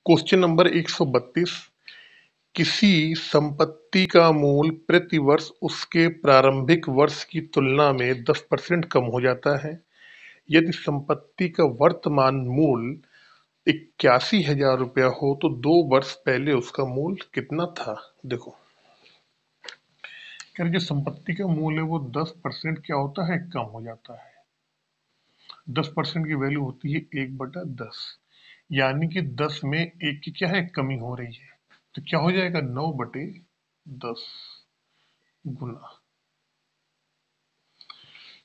Question number 132। किसी संपत्ति का मूल्य प्रति वर्ष उसके प्रारंभिक वर्ष की तुलना में 10% कम हो जाता है। यदि संपत्ति का वर्तमान मूल्य 81,000 रुपया हो तो 2 वर्ष पहले उसका मूल्य कितना था। देखो, जो संपत्ति का मूल्य है वो 10% क्या होता है, कम हो जाता है। 10% की वैल्यू होती है 1/10, यानी कि 10 में एक की क्या है, कमी हो रही है। तो क्या हो जाएगा, 9/10 गुना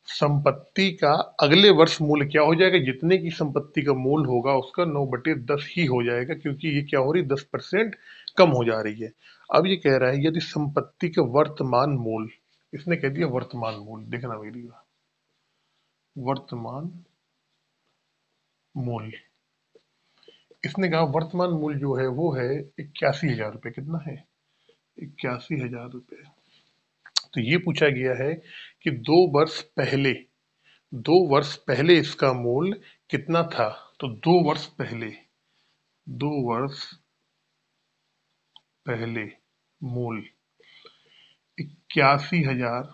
संपत्ति का अगले वर्ष मूल्य क्या हो जाएगा, जितने की संपत्ति का मूल्य होगा उसका 9/10 ही हो जाएगा, क्योंकि ये क्या हो रही है, 10% कम हो जा रही है। अब ये कह रहा है यदि संपत्ति का वर्तमान मूल्य, इसने कह दिया वर्तमान मूल्य, देखना मेरी बात, वर्तमान मूल्य, इसने कहा वर्तमान मूल्य जो है वो है 81,000 रुपये। कितना है, 81,000 रुपये। तो ये पूछा गया है कि 2 वर्ष पहले इसका मूल्य कितना था। तो 2 वर्ष पहले मूल्य 81,000।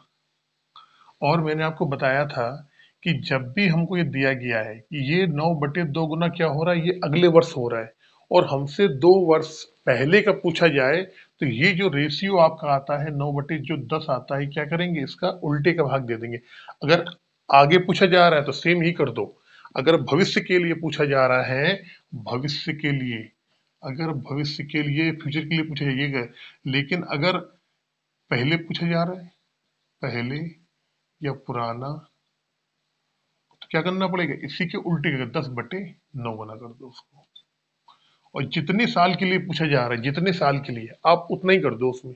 और मैंने आपको बताया था कि जब भी हमको ये दिया गया है कि ये 9/2 गुना क्या हो रहा है, ये अगले वर्ष हो रहा है, और हमसे 2 वर्ष पहले का पूछा जाए, तो ये जो रेशियो आपका आता है 9/10 आता है, क्या करेंगे, इसका उल्टे का भाग दे देंगे। अगर आगे पूछा जा रहा है तो सेम ही कर दो। अगर भविष्य के लिए पूछा जा रहा है, भविष्य के लिए, अगर भविष्य के लिए, फ्यूचर के लिए पूछा जाइएगा, लेकिन अगर पहले पूछा जा रहा है, पहले या पुराना, तो क्या करना पड़ेगा, इसी के उल्टे का 10/9 बना कर दो उसको। और जितने साल के लिए पूछा जा रहा है, जितने साल के लिए, आप उतना ही कर दो उसमें।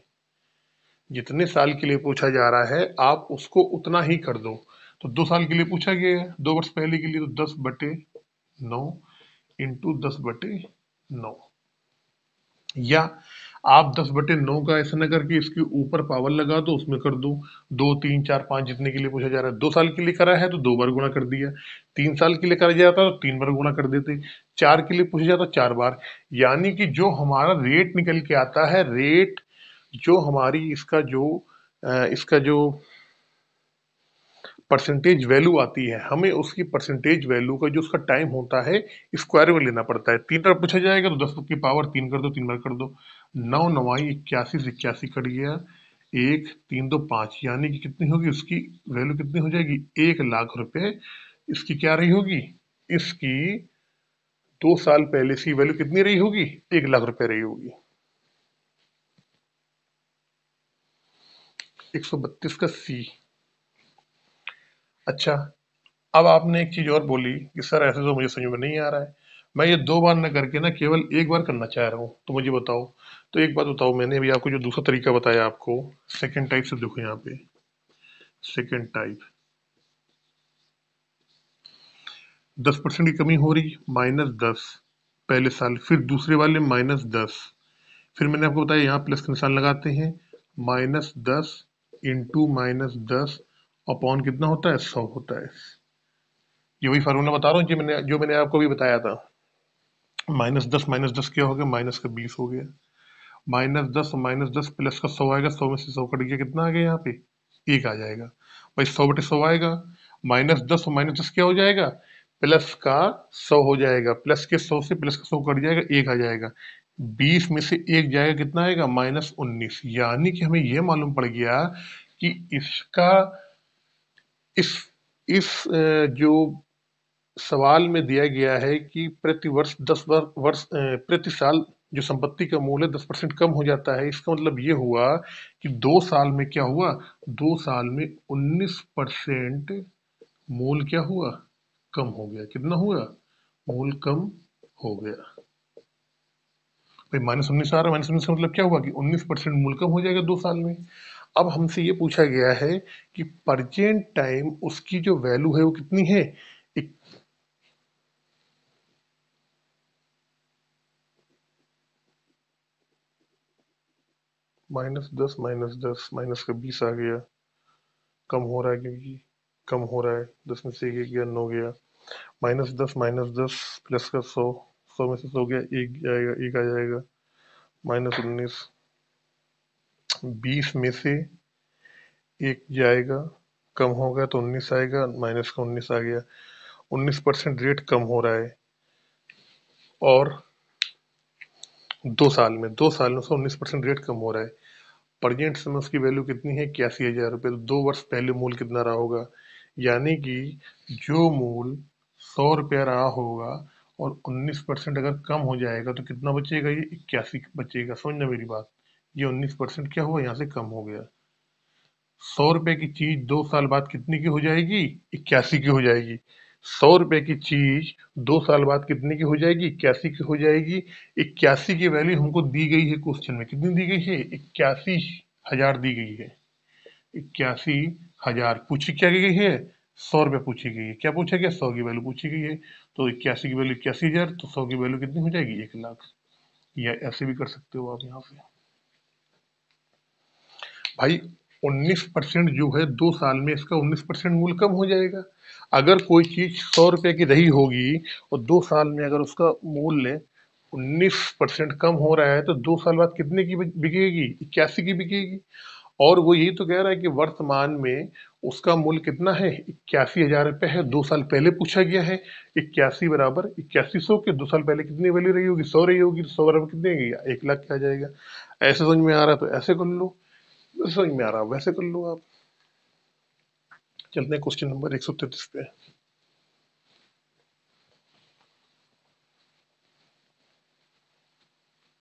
जितने साल के लिए पूछा जा रहा है आप उसको उतना ही कर दो। तो 2 साल के लिए पूछा गया है, 2 वर्ष पहले के लिए, तो 10/9 इंटू 10/9। या आप 10/9 का ऐसा ना करके इसके ऊपर पावर लगा दो, उसमें कर दो 2, 3, 4, 5 जितने के लिए पूछा जा रहा है। 2 साल के लिए करा है तो 2 बार गुणा कर दिया। 3 साल के लिए करा जाता तो 3 बार गुणा कर देते। 4 के लिए पूछा जाता 4 बार। यानी कि जो हमारा रेट निकल के आता है, रेट जो हमारी इसका जो परसेंटेज वैल्यू आती है, हमें उसकी परसेंटेज वैल्यू का जो उसका टाइम होता है स्क्वायर में लेना पड़ता है। 3 बार पूछा जाएगा तो 10 की पावर 3 कर दो, 3 बार कर दो। 9 9 81 से 81 कट गया, 1 3 2 5, यानी कि कितनी होगी उसकी वैल्यू, कितनी हो जाएगी, 1,00,000 रुपए इसकी क्या रही होगी, इसकी 2 साल पहले से वैल्यू कितनी रही होगी, 1,00,000 रुपए रही होगी। 132 का सी। अच्छा, अब आपने एक चीज और बोली कि सर ऐसे तो मुझे समझ में नहीं आ रहा है, मैं ये 2 बार न करके ना केवल एक बार करना चाह रहा हूँ, तो मुझे बताओ। तो एक बात बताओ, मैंने अभी आपको जो दूसरा तरीका बताया आपको, सेकंड टाइप से, देखो यहाँ पे सेकंड टाइप, 10% की कमी हो रही, -10 पहले साल, फिर दूसरे वाले -10, फिर मैंने आपको बताया यहाँ प्लस का निशान लगाते हैं, -10 इंटू -10 अपॉन कितना होता है, 100 होता है। ये वही फार्मूला बता रहा हूँ जो मैंने आपको अभी बताया था। -10 क्या हो गया, -20 हो गया। -10 -10 प्लस का 100 आएगा, 100 में से 100 कट गया, कितना आ गया यहाँ पे, 1 आ जाएगा भाई। 100/100 आएगा, -10 और -10 क्या हो जाएगा, प्लस का 100 हो जाएगा, प्लस के 100 से प्लस का 100 कट जाएगा, 1 आ जाएगा। 20 में से 1 जाएगा, कितना आएगा, -19। यानी कि हमें यह मालूम पड़ गया कि इसका इस इस जो सवाल में दिया गया है कि प्रति वर्ष 10 वर्ष प्रति साल जो संपत्ति का मूल्य 10% कम हो जाता है। इसका मतलब ये हुआ कि 2 साल में क्या हुआ, 2 साल में 19% मूल्य क्या हुआ, कम हो गया। कितना हुआ, मूल्य कम हो गया भाई। -19 आ रहा है, -19 का मतलब क्या हुआ कि 19% मूल्य कम हो जाएगा 2 साल में। अब हमसे ये पूछा गया है कि प्रेजेंट टाइम उसकी जो वैल्यू है वो कितनी है, -10 -10 माइनस का 20 आ गया, कम हो रहा है क्योंकि कम हो रहा है, 10 में से 1 गया, 9 गया। -10 -10 प्लस का 100 100 में से 100 गया, एक जाएगा, एक आ जाएगा, -19। 20 में से एक जाएगा, कम होगा तो 19 आएगा, माइनस का 19 आ गया। 19% रेट कम हो रहा है, और 2 साल में उसका 19% रेट कम हो रहा है। प्रेजेंट समय उसकी वैल्यू कितनी है? 81,000 रुपये। तो 2 वर्ष पहले मूल कितना रहा होगा? यानी कि जो मूल 100 रुपया रहा होगा और 19% अगर कम हो जाएगा तो कितना बचेगा? ये 81 बचेगा। समझना मेरी बात, ये 19% क्या हुआ? यहाँ से कम हो गया। 100 रुपए की चीज 2 साल बाद कितने की हो जाएगी? 81 की हो जाएगी। 100 रुपए की चीज 2 साल बाद कितने की हो जाएगी? 81 की हो जाएगी। 81 की वैल्यू हमको दी गई है क्वेश्चन में। कितनी दी गई है? 81,000 दी गई है। 81,000 पूछी क्या गई है? 100 रुपये पूछी गई है। क्या पूछा गया? 100 की वैल्यू पूछी गई है। तो 81 की वैल्यू 81,000, तो 100 की वैल्यू कितनी हो जाएगी? 1,00,000। या ऐसे भी कर सकते हो आप यहाँ पे। भाई 19% जो है 2 साल में इसका 19% मूल्य कम हो जाएगा। अगर कोई चीज 100 रुपए की रही होगी और 2 साल में अगर उसका मूल्य 19% कम हो रहा है तो 2 साल बाद कितने की बिकेगी? 81 की बिकेगी। और वो यही तो कह रहा है कि वर्तमान में उसका मूल्य कितना है? 81,000 रुपये है। 2 साल पहले पूछा गया है। 81 बराबर 8100 के 2 साल पहले कितनी वैल्यू रही होगी? 100 रही होगी। तो 100 बराबर कितने की? 1,00,000 क्या जाएगा? ऐसे समझ में आ रहा है तो ऐसे कर लो, समझ में आ रहा है वैसे कर लो आप। चलते हैं क्वेश्चन नंबर 133 पे।